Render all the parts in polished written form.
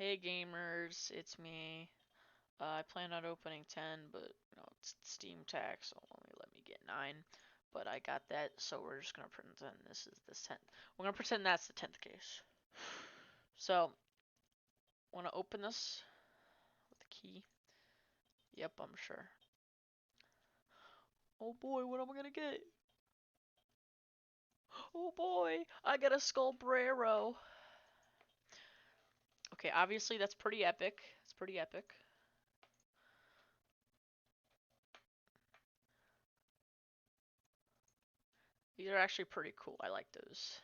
Hey gamers, it's me. I planned on opening 10, but it's Steam tax, so only let me get 9. But I got that, so we're just gonna pretend this is the 10th. We're gonna pretend that's the 10th case. So, wanna open this with a key? Yep, I'm sure. Oh boy, what am I gonna get? Oh boy, I got a Skullbrero. Okay, obviously that's pretty epic. It's pretty epic. These are actually pretty cool. I like those.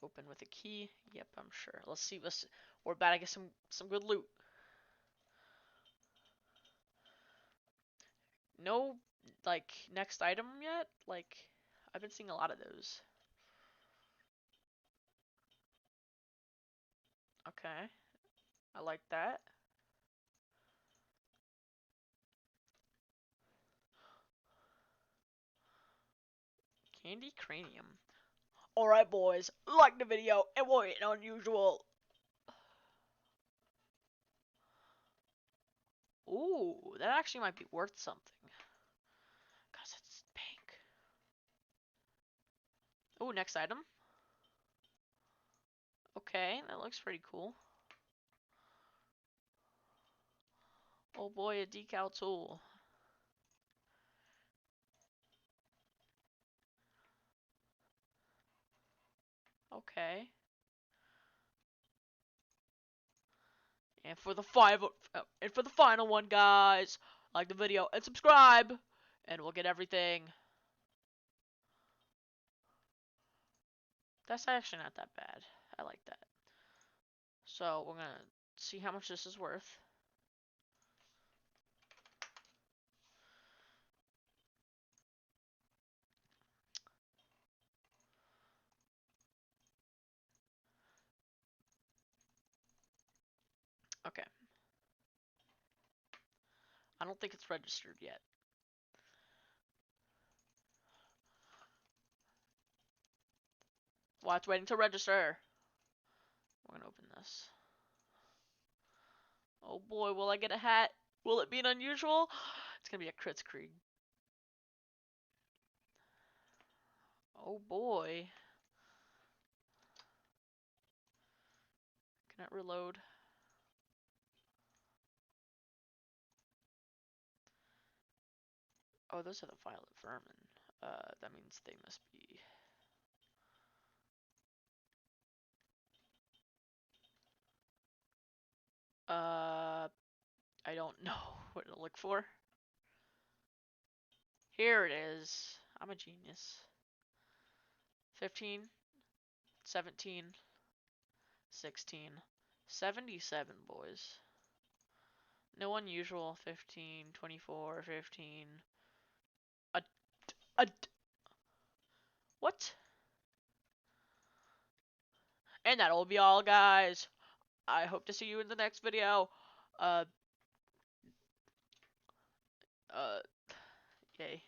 Open with a key. Yep, I'm sure. Let's see. We're about to get some good loot. No, like next item yet? Like I've been seeing a lot of those. Okay, I like that. Candy cranium. All right, boys, like the video and we're getting unusual. Ooh, that actually might be worth something. Cause it's pink. Ooh, next item. Okay, that looks pretty cool. Oh boy, a decal tool. Okay. And for the final one, guys, like the video and subscribe, and we'll get everything. That's actually not that bad. I like that. So we're gonna see how much this is worth. Okay. I don't think it's registered yet. Well, it's waiting to register. We're gonna open this. Oh boy, will I get a hat? Will it be an unusual? It's gonna be a Kritzkrieg. Oh boy. Can I reload? Oh, those are the violet vermin. That means they must be. I don't know what to look for. Here it is. I'm a genius. 15, 17, 16, 77, boys. No unusual. 15, 24, 15. A, what? And that'll be all, guys. I hope to see you in the next video. Uh, yay.